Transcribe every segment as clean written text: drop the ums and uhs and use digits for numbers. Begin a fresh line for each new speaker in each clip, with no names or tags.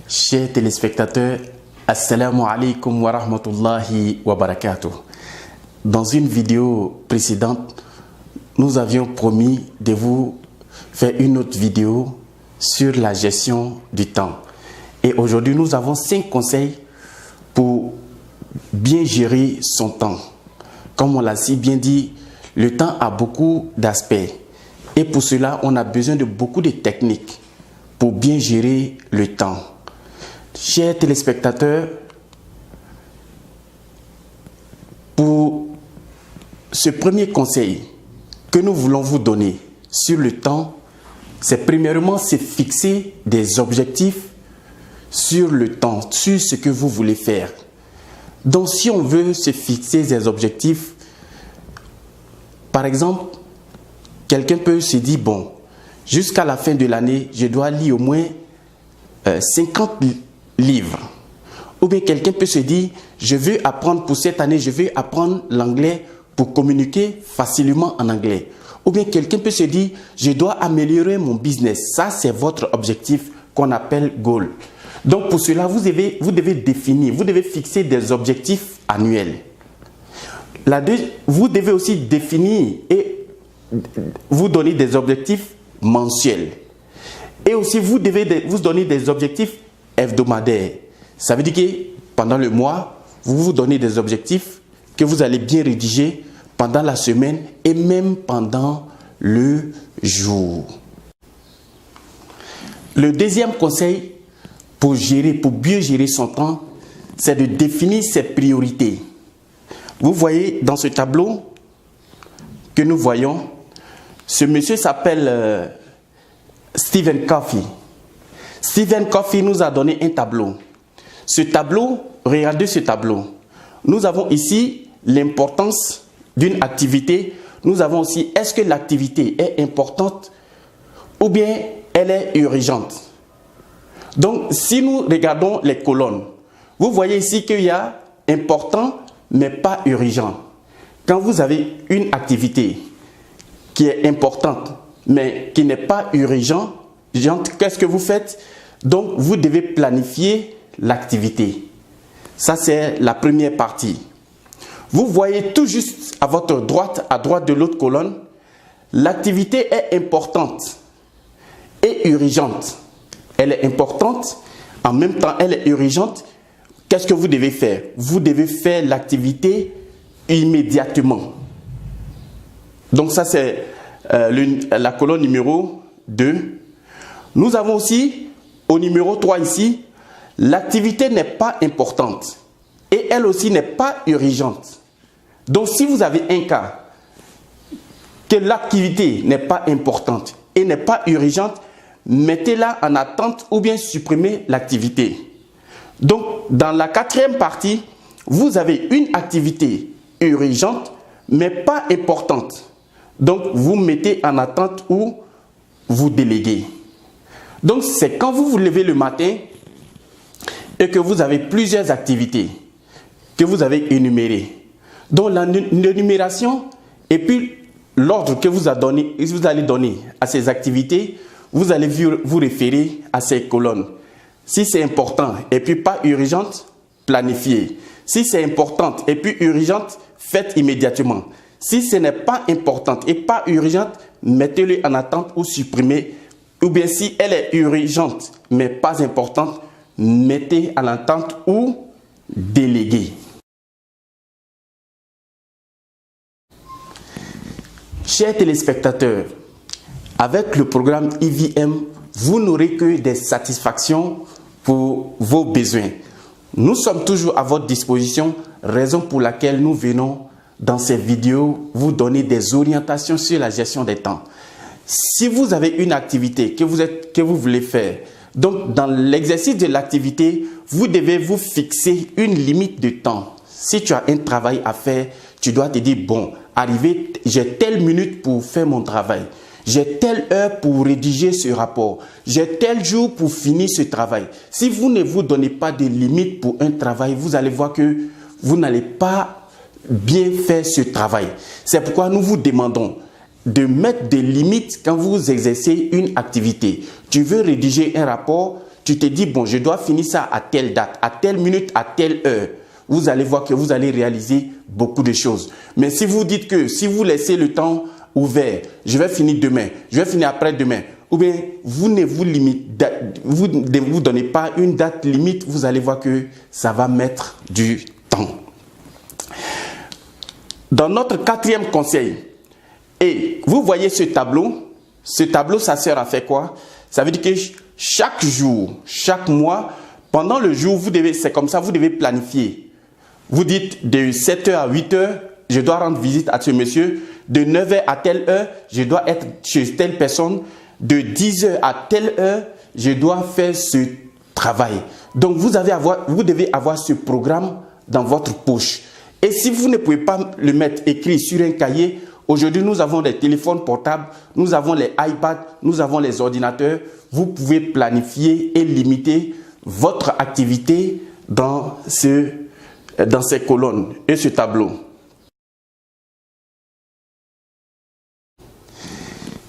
Chers téléspectateurs, Assalamu alaikum wa rahmatullahi wa barakatuh. Dans une vidéo précédente, nous avions promis de vous faire une autre vidéo sur la gestion du temps. Et aujourd'hui, nous avons 5 conseils pour bien gérer son temps. Comme on l'a si bien dit, le temps a beaucoup d'aspects. Et pour cela, on a besoin de beaucoup de techniques pour bien gérer le temps. Chers téléspectateurs, pour ce premier conseil que nous voulons vous donner sur le temps, c'est premièrement fixer des objectifs sur le temps, sur ce que vous voulez faire. Donc si on veut se fixer des objectifs, par exemple, quelqu'un peut se dire, bon, jusqu'à la fin de l'année, je dois lire au moins 50 livres. Ou bien quelqu'un peut se dire, je veux apprendre pour cette année, je veux apprendre l'anglais pour communiquer facilement en anglais. Ou bien quelqu'un peut se dire, je dois améliorer mon business. Ça, c'est votre objectif qu'on appelle goal. Donc pour cela, vous devez définir, vous devez fixer des objectifs annuels. Vous devez aussi définir et vous donner des objectifs mensuels. Et aussi, vous devez vous donner des objectifs hebdomadaires. Ça veut dire que pendant le mois, vous vous donnez des objectifs que vous allez bien rédiger pendant la semaine et même pendant le jour. Le deuxième conseil pour bien gérer son temps, c'est de définir ses priorités. Vous voyez dans ce tableau que nous voyons, ce monsieur s'appelle Stephen Covey. Stephen Covey nous a donné un tableau. Ce tableau, regardez ce tableau. Nous avons ici l'importance d'une activité. Nous avons aussi, est-ce que l'activité est importante ou bien elle est urgente? Donc, si nous regardons les colonnes, vous voyez ici qu'il y a important mais pas urgent. Quand vous avez une activité qui est importante mais qui n'est pas urgente, qu'est-ce que vous faites? Donc, vous devez planifier l'activité. Ça, c'est la première partie. Vous voyez tout juste à votre droite, à droite de l'autre colonne, l'activité est importante et urgente. Elle est importante, en même temps, elle est urgente. Qu'est-ce que vous devez faire? Vous devez faire l'activité immédiatement. Donc, ça, c'est la colonne numéro 2. Nous avons aussi, au numéro 3 ici, l'activité n'est pas importante et elle aussi n'est pas urgente. Donc, si vous avez un cas que l'activité n'est pas importante et n'est pas urgente, mettez-la en attente ou bien supprimez l'activité. Donc, dans la 4e partie, vous avez une activité urgente mais pas importante. Donc, vous mettez en attente ou vous déléguez. Donc, c'est quand vous vous levez le matin et que vous avez plusieurs activités que vous avez énumérées. Donc, l'énumération et puis l'ordre que vous allez donner à ces activités, vous allez vous référer à ces colonnes. Si c'est important et puis pas urgente, planifiez. Si c'est importante et puis urgente, faites immédiatement. Si ce n'est pas importante et pas urgente, mettez-le en attente ou supprimez. Ou bien si elle est urgente mais pas importante, mettez en attente ou déléguez. Chers téléspectateurs, avec le programme IVM, vous n'aurez que des satisfactions pour vos besoins. Nous sommes toujours à votre disposition, raison pour laquelle nous venons dans ces vidéos vous donner des orientations sur la gestion des temps. Si vous avez une activité que vous voulez faire, donc dans l'exercice de l'activité, vous devez vous fixer une limite de temps. Si tu as un travail à faire, tu dois te dire, bon, j'ai telle minute pour faire mon travail. J'ai telle heure pour rédiger ce rapport. J'ai tel jour pour finir ce travail. Si vous ne vous donnez pas de limite pour un travail, vous allez voir que vous n'allez pas bien faire ce travail. C'est pourquoi nous vous demandons de mettre des limites quand vous exercez une activité. Tu veux rédiger un rapport, tu te dis, bon, je dois finir ça à telle date, à telle minute, à telle heure. Vous allez voir que vous allez réaliser beaucoup de choses. Mais si vous dites que si vous laissez le temps ouvert, je vais finir demain, je vais finir après-demain, ou bien vous ne vous donnez pas une date limite, vous allez voir que ça va mettre du temps. Dans notre quatrième conseil, et vous voyez ce tableau, ça sert à faire quoi? Ça veut dire que chaque jour, chaque mois, pendant le jour, c'est comme ça, vous devez planifier. Vous dites de 7h à 8h, je dois rendre visite à ce monsieur. De 9h à telle heure, je dois être chez telle personne. De 10h à telle heure, je dois faire ce travail. Donc, vous devez avoir ce programme dans votre poche. Et si vous ne pouvez pas le mettre écrit sur un cahier, aujourd'hui, nous avons les téléphones portables, nous avons les iPads, nous avons les ordinateurs. Vous pouvez planifier et limiter votre activité dans ces colonnes et ce tableau.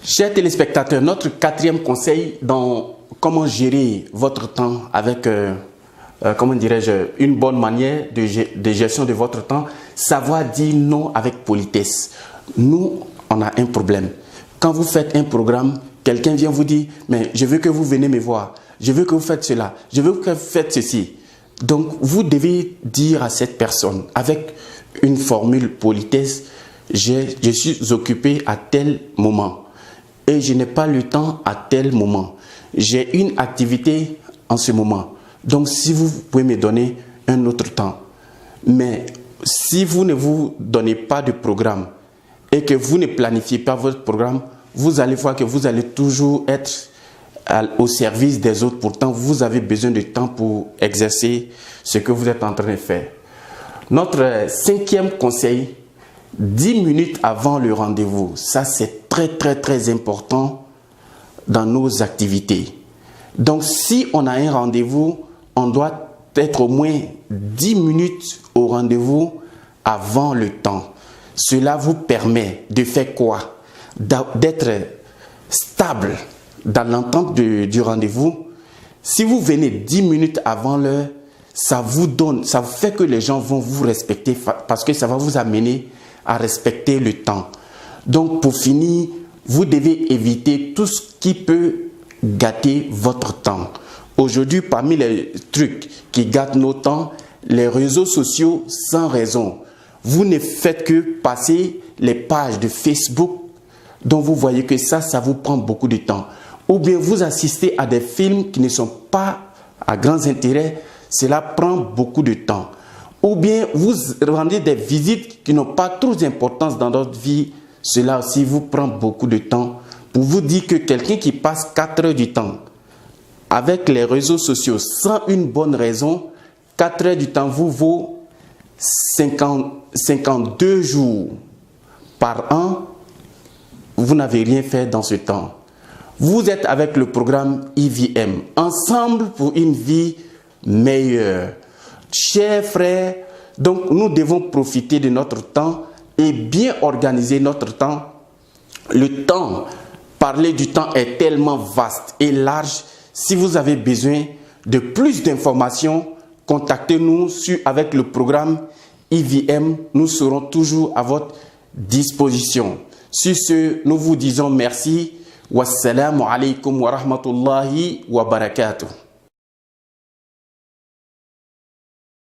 Chers téléspectateurs, notre quatrième conseil dans comment gérer votre temps avec, une bonne manière de gestion de votre temps, savoir dire non avec politesse. Nous, on a un problème. Quand vous faites un programme, quelqu'un vient vous dire, mais je veux que vous venez me voir, je veux que vous faites cela, je veux que vous faites ceci. Donc, vous devez dire à cette personne, avec une formule politesse, je suis occupé à tel moment et je n'ai pas le temps à tel moment. J'ai une activité en ce moment. Donc, si vous pouvez me donner un autre temps. Mais si vous ne vous donnez pas de programme et que vous ne planifiez pas votre programme, vous allez voir que vous allez toujours être au service des autres. Pourtant, vous avez besoin de temps pour exercer ce que vous êtes en train de faire. Notre cinquième conseil, 10 minutes avant le rendez-vous. Ça, c'est très, très, très important dans nos activités. Donc, si on a un rendez-vous, on doit être au moins 10 minutes au rendez-vous avant le temps. Cela vous permet de faire quoi? D'être stable dans l'entente du rendez-vous. Si vous venez 10 minutes avant l'heure, ça vous fait que les gens vont vous respecter parce que ça va vous amener à respecter le temps. Donc, pour finir, vous devez éviter tout ce qui peut gâter votre temps. Aujourd'hui, parmi les trucs qui gâtent nos temps, les réseaux sociaux sans raison. Vous ne faites que passer les pages de Facebook dont vous voyez que ça vous prend beaucoup de temps. Ou bien vous assistez à des films qui ne sont pas à grands intérêts, cela prend beaucoup de temps. Ou bien vous rendez des visites qui n'ont pas trop d'importance dans notre vie, cela aussi vous prend beaucoup de temps. Pour vous dire que quelqu'un qui passe 4 heures du temps avec les réseaux sociaux sans une bonne raison, 4 heures du temps vous vaut 52 jours par an, vous n'avez rien fait dans ce temps. Vous êtes avec le programme IVM, ensemble pour une vie meilleure. Chers frères, donc nous devons profiter de notre temps et bien organiser notre temps. Le temps, parler du temps est tellement vaste et large. Si vous avez besoin de plus d'informations, contactez-nous avec le programme IVM. Nous serons toujours à votre disposition. Sur ce, nous vous disons merci. Wassalamu alaikum wa rahmatullahi wa barakatuh.